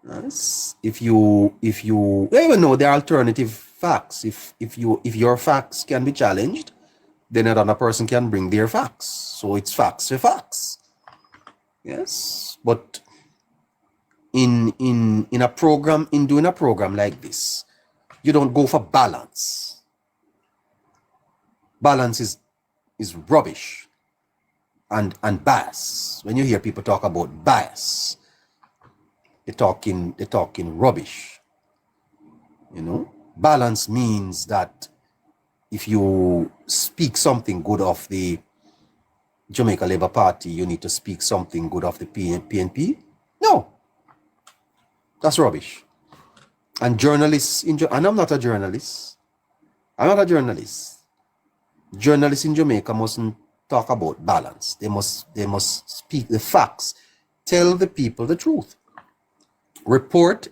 Yes. If you even know there are alternative facts. If your facts can be challenged, then another person can bring their facts. So it's facts for facts. Yes. But in a program, in doing a program like this, you don't go for balance. Balance is rubbish and bias. When you hear people talk about bias, they're talking rubbish. You know, balance means that if you speak something good of the Jamaica Labour Party, you need to speak something good of the PNP. No, that's rubbish. And journalists and I'm not a journalist. I'm not a journalist. Journalists in Jamaica mustn't talk about balance. They must speak the facts. Tell the people the truth. Report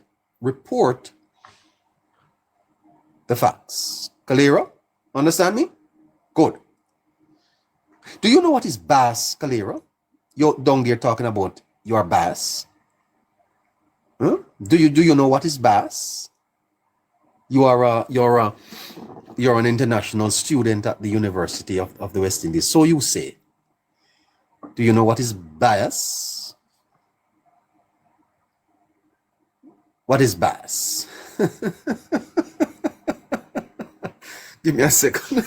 the facts. Kalira, understand me? Good. Do you know what is bias, Kalira? You're down there talking about your bias. Huh? Do you know what is bias? You're an international student at the University of the West Indies. So you say. Do you know what is bias? What is bias? Give me a second.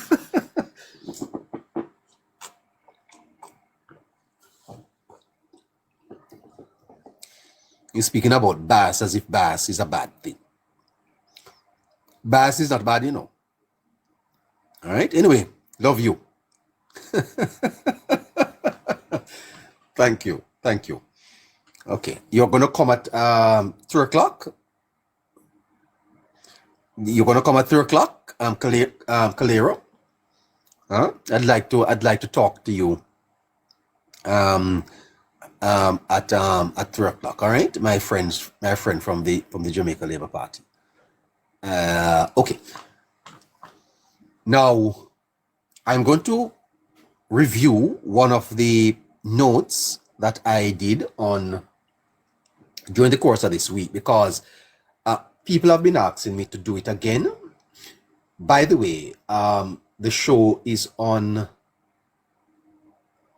You're speaking about bias as if bias is a bad thing. Bias is not bad, you know. All right. Anyway, love you. Thank you. Okay. You're going to come at 3 o'clock. You're going to come at 3 o'clock, Kalera. I'd like to talk to you at 3 o'clock. All right, my friend from the Jamaica Labour Party. Okay. Now I'm going to review one of the notes that I did during the course of this week, because people have been asking me to do it again. By the way, the show is on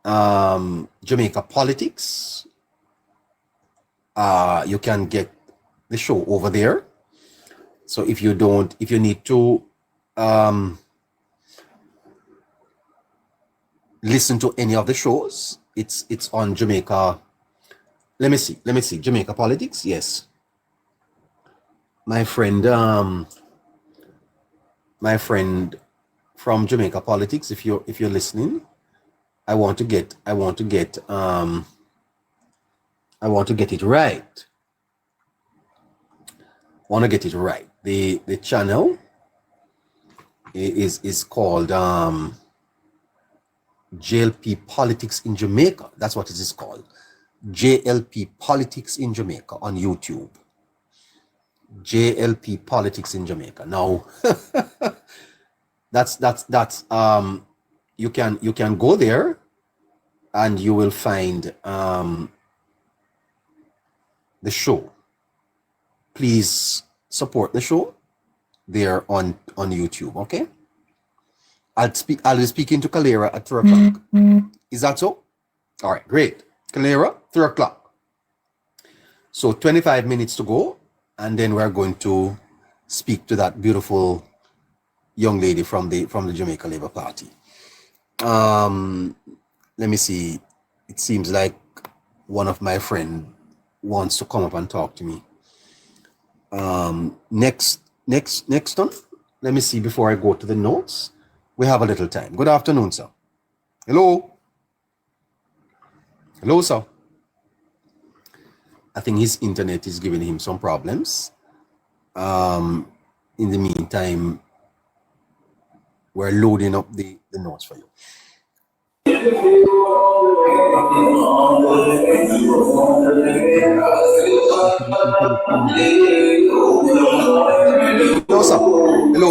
Jamaica Politics. You can get the show over there. So if you need to listen to any of the shows, it's on Jamaica. Let me see. Jamaica Politics, yes. My friend from Jamaica Politics, if you're listening, I want to get it right. The channel is called JLP Politics in Jamaica. That's what it is called. JLP Politics in Jamaica on YouTube. JLP Politics in Jamaica. Now that's you can go there and you will find the show. Please support the show there on YouTube, okay? I'll be speaking to Kalera at 3 o'clock. Is that so? All right, great. Kalera, 3 o'clock. So 25 minutes to go, and then we're going to speak to that beautiful young lady from the Jamaica Labour Party. Let me see. It seems like one of my friends wants to come up and talk to me. Next one. Let me see before I go to the notes. We have a little time. Good afternoon, sir. Hello, sir. I think his internet is giving him some problems. In the meantime, we're loading up the notes for you. Hello, sir. Hello.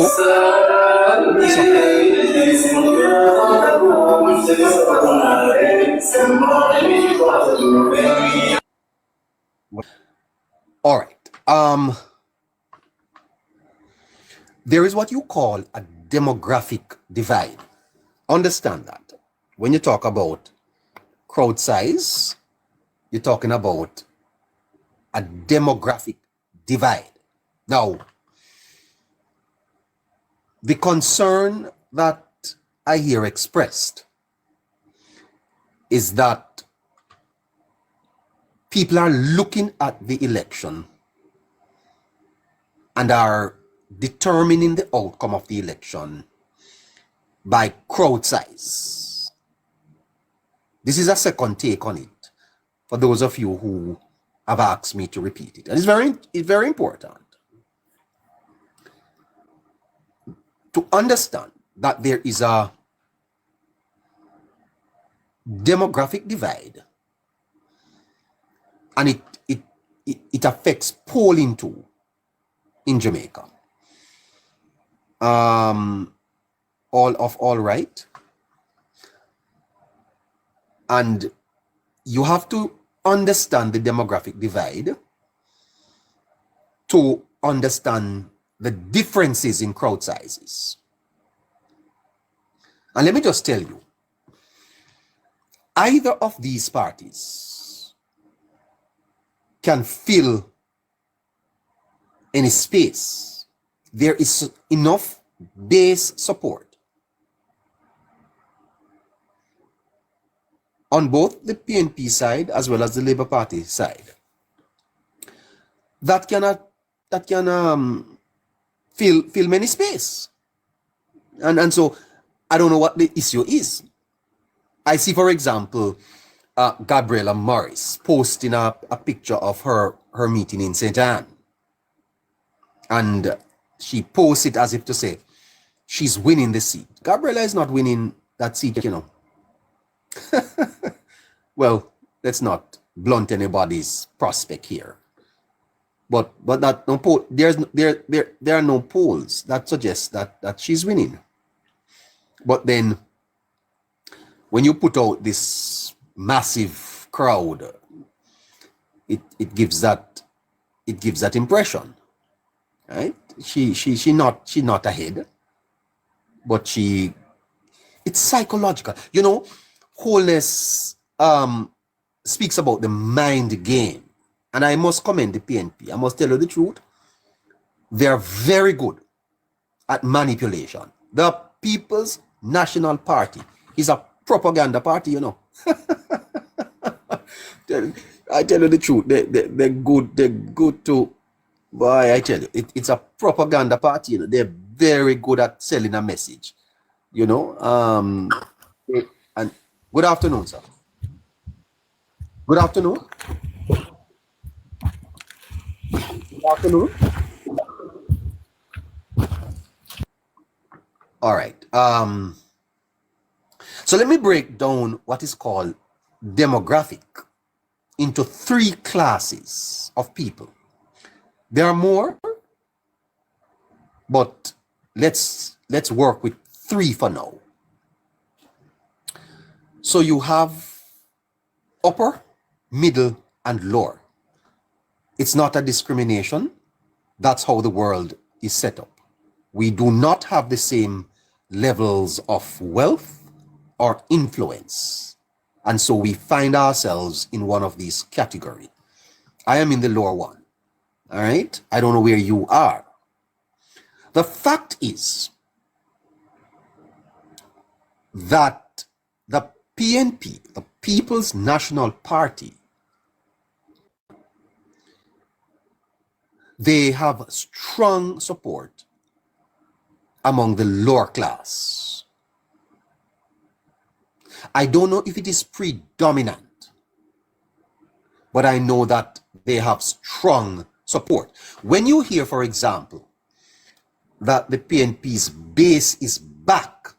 All right. There is what you call a demographic divide. Understand that. When you talk about crowd size, you're talking about a demographic divide. Now, the concern that I hear expressed is that people are looking at the election and are determining the outcome of the election by crowd size. This is a second take on it for those of you who have asked me to repeat it. And it's very important to understand that there is a demographic divide, and it affects polling too in Jamaica. All right. And you have to understand the demographic divide to understand the differences in crowd sizes. And let me just tell you, either of these parties can fill any space. There is enough base support on both the PNP side as well as the Labour Party side that can fill many space. And so I don't know what the issue is. I see, for example, Gabriella Morris posting a picture of her meeting in St. Anne. And she posts it as if to say she's winning the seat. Gabriella is not winning that seat, you know. Well, let's not blunt anybody's prospect here. But that no poll, there are no polls that suggest that she's winning. But then when you put out this massive crowd, it gives that impression, right? She not ahead, but it's psychological. You know, Holness speaks about the mind game, and I must commend the PNP. I must tell you the truth. They are very good at manipulation. The People's National Party is a propaganda party, you know. I tell you the truth. They're good to, boy, I tell you, it's a propaganda party, you know. They're very good at selling a message, you know. And good afternoon, sir. Good afternoon. Good afternoon. All right. So let me break down what is called demographic into three classes of people. There are more, but let's work with three for now. So you have upper, middle, and lower. It's not a discrimination. That's how the world is set up. We do not have the same levels of wealth or influence. And so we find ourselves in one of these categories. I am in the lower one. All right? I don't know where you are. The fact is that the PNP, the People's National Party, they have strong support among the lower class. I don't know if it is predominant, but I know that they have strong support. When you hear, for example, that the PNP's base is back,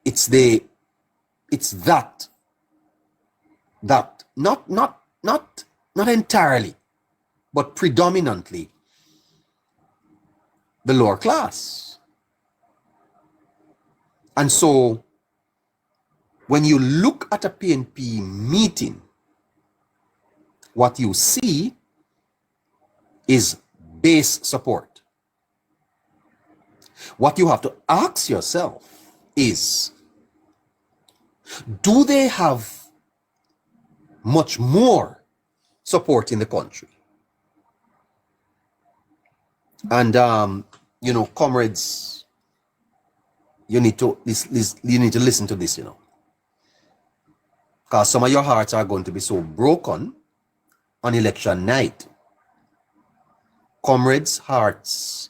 it's that not entirely, but predominantly the lower class. And so when you look at a PNP meeting, What you see is base support. What you have to ask yourself is, do they have much more support in the country? And you know, comrades, you need to listen to this, you know, because some of your hearts are going to be so broken on election night. Comrades' hearts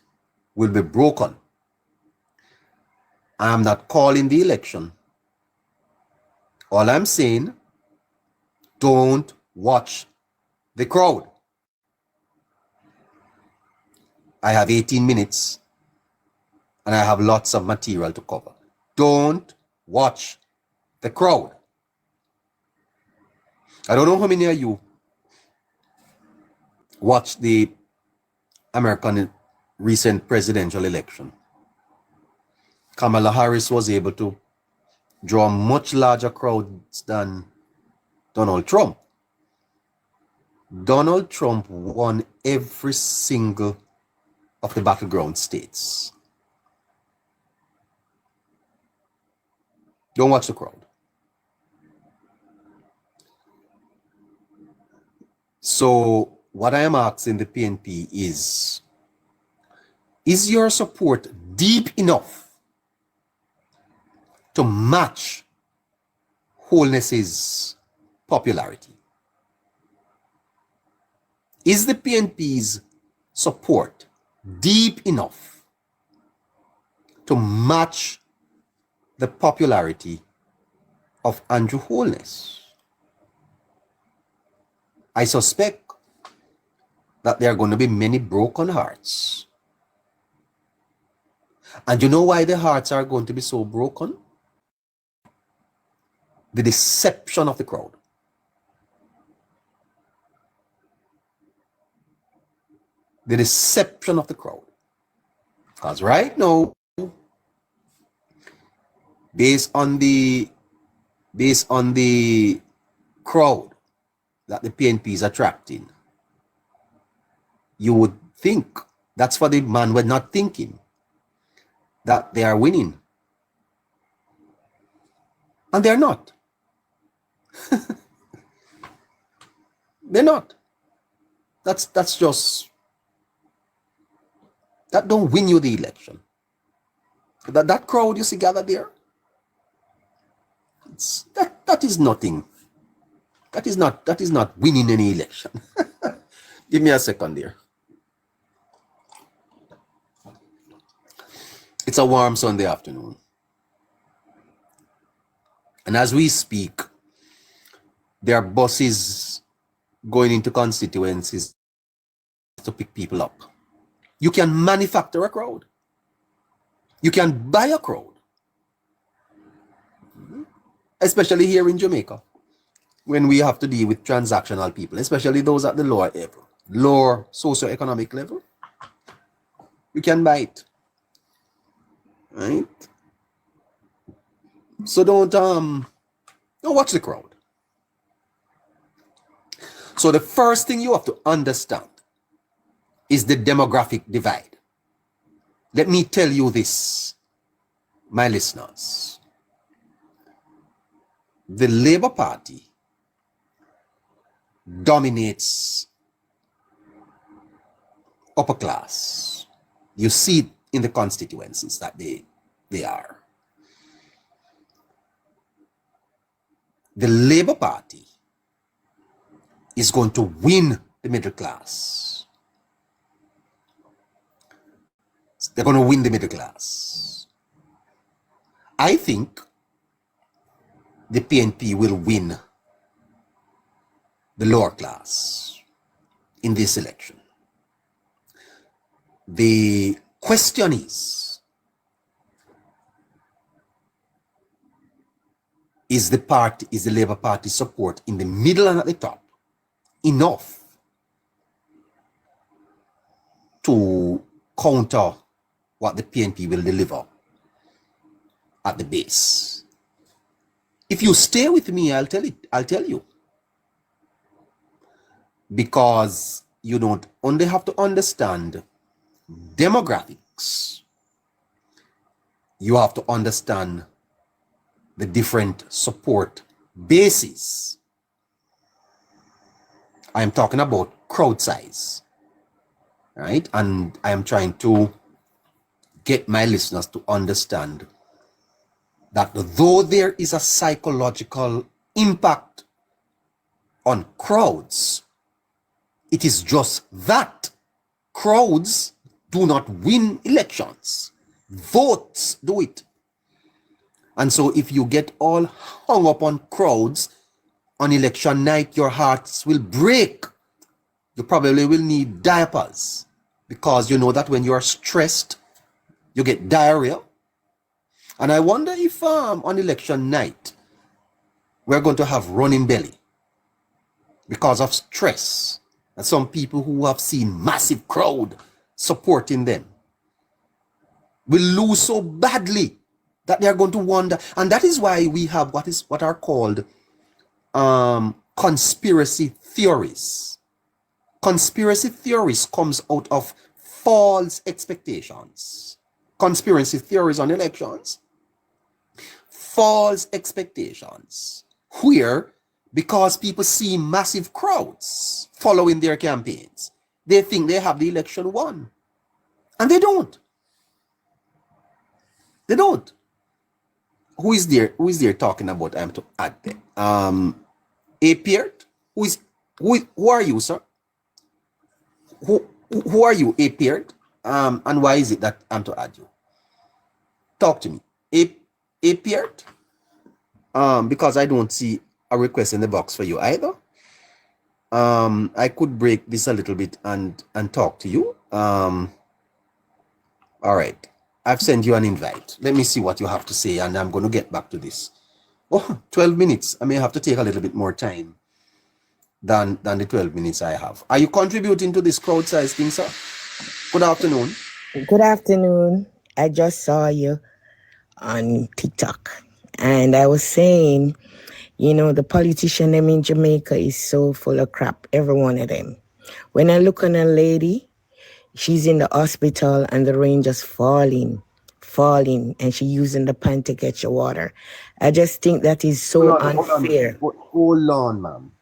will be broken. I am not calling the election. All I'm saying, don't watch the crowd. I have 18 minutes and I have lots of material to cover. Don't watch the crowd. I don't know how many of you watched the American recent presidential election. Kamala Harris was able to draw much larger crowds than Donald Trump. Donald Trump won every single of the battleground states. Don't watch the crowd. So what I am asking the PNP is your support deep enough to match Holness's popularity? Is the PNP's support deep enough to match the popularity of Andrew Holness? I suspect that there are going to be many broken hearts. And you know why the hearts are going to be so broken? The deception of the crowd. The deception of the crowd. Because right now, based on the crowd that the PNP is attracting, you would think, that's for the man we're not thinking, that they are winning. And they're not. They're not. That's just, that don't win you the election. That crowd you see gathered there, that is nothing. That is not winning any election. Give me a second there. It's a warm Sunday afternoon. And as we speak, there are buses going into constituencies to pick people up. You can manufacture a crowd. You can buy a crowd. Especially here in Jamaica, when we have to deal with transactional people, especially those at the lower level, lower socioeconomic level. You can buy it. Right? So don't watch the crowd. So the first thing you have to understand is the demographic divide. Let me tell you this, my listeners. The Labour Party dominates upper class. You see it in the constituencies that they are. The Labour Party is going to win the middle class. They're going to win the middle class. I think the PNP will win the lower class in this election. The question is the Labour Party support in the middle and at the top enough to counter what the PNP will deliver at the base? If you stay with me, I'll tell you. because you don't only have to understand demographics, you have to understand the different support bases. I am talking about crowd size, right? And I am trying to get my listeners to understand that though there is a psychological impact on crowds, it is just that crowds do not win elections. Votes do it. And so if you get all hung up on crowds on election night, your hearts will break. You probably will need diapers, because you know that when you're stressed, you get diarrhea. And I wonder if on election night, we're going to have running belly because of stress. And some people who have seen massive crowd supporting them will lose so badly that they are going to wonder. And that is why we have what are called conspiracy theories. Conspiracy theories comes out of false expectations. Conspiracy theories on elections, false expectations, where because people see massive crowds following their campaigns, they think they have the election won. And they don't. They don't. Who is there talking about I'm to add there? A Peart? Who are you, sir? Who are you, A Peart? And why is it that I'm to add you? Talk to me. A Peart? Because I don't see a request in the box for you either. I could break this a little bit and talk to you. All right. I've sent you an invite. Let me see what you have to say, and I'm going to get back to this. Oh, 12 minutes. I may have to take a little bit more time than the 12 minutes I have. Are you contributing to this crowd size thing, sir? Good afternoon. Good afternoon. I just saw you on TikTok, and I was saying, the politician them in Jamaica is so full of crap, every one of them. When I look on a lady, she's in the hospital and the rain just falling, and she using the pan to get your water. I just think that is so unfair. Hold on, ma'am.